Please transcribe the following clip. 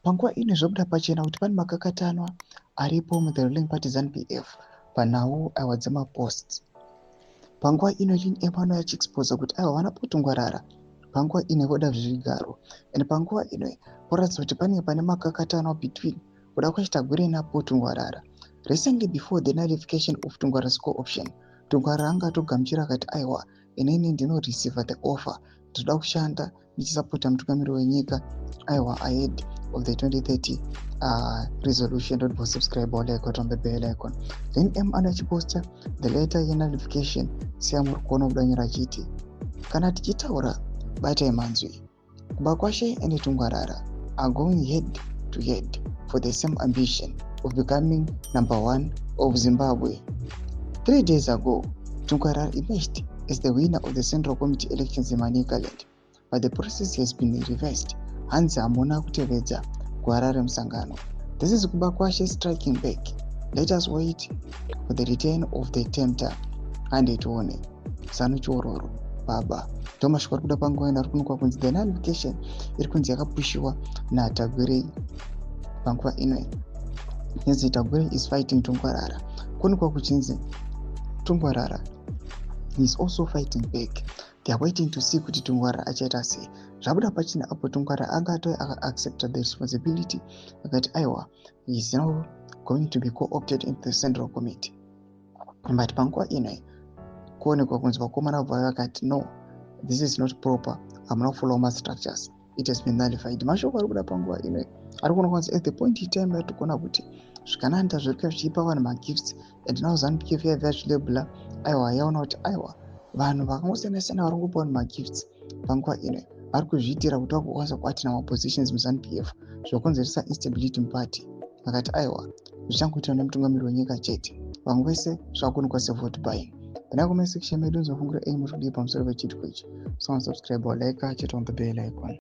Panguva ino zvabuda pachena kuti pane makakatanwa aripo muthe ruling party ZANU-PF panhau aiwa dzemaposts. Panguva ino Emmanuel achiexposa kuti aiwa vana potongwarara panguva ino voda zvigaro, and panguva ino poratidza kuti pane makakatanwa between kuda kwaita Gwire naPotongwarara. Recently, before the nullification of Tongwarara's co-option, Tongwarara anga atogamuchira akati aiwa inini ndino receive the offer toda kushanda ndichisapota mutungamiri wenyika aiwa ahead of the 2030 resolution. Don't forget subscribe or like on the bell icon. Then Emmanuel achiposta the later nullification siamuri kuona kudanyira chiti kana tichitaura batai manzwi Kubakwashe and Tongwarara are going head to head for the same ambition of becoming number one of Zimbabwe. 3 days ago, Tongwarara emerged as the winner of the Central Committee elections in Manicaland, but the process has been reversed. Hanzi hamuna kutevedza kuharare musangano. This is Kubakwashe striking back. Let us wait for the return of the tempter. Hande tuone. Sanu chororo. Baba. Thomas kuda panguva ino arikunukwa kunzi the nullification iri kunzi yakapushiwa naTagwire panguva ino. Hence Tagwire is fighting Tongwarara. Kunukwa kuchinzi Tongwarara is also fighting back. They are waiting to see kuti Tongwarara achaita sei. Zvabuda pachina apo Tongwarara accept the responsibility akati aiwa he is now going to be co-opted into the Central Committee. But panguva ino kuonekwa kunzi vakomana vabva vakati no, this is not proper, I'm not follow my structures, it has been nullified. Mashoko ari kuda panguva ino ari kuona kwanzi at the point in time yatikuona kuti zvikananda zvirikuva zvichipa vanhu magifts, and now ZANU-PF yabva yazvilebula aiwa yaona kuti aiwa vanhu vakangosiyana-siyana vari kupa vanhu magifts panguva ino vari kuzviitira kuti vagokwanisa kuatina mapositions muZANU-PF zvokonzeresa instability muparty. Vakati aiwa zvichangoitwa nemutungamiri wenyika chete, vamwe vese zvakuonekwa sevote buying. Pana comment section medu nzofungura muri kudii pamusoro pechitiko ichi. So subscribe or like, check on the bell icon.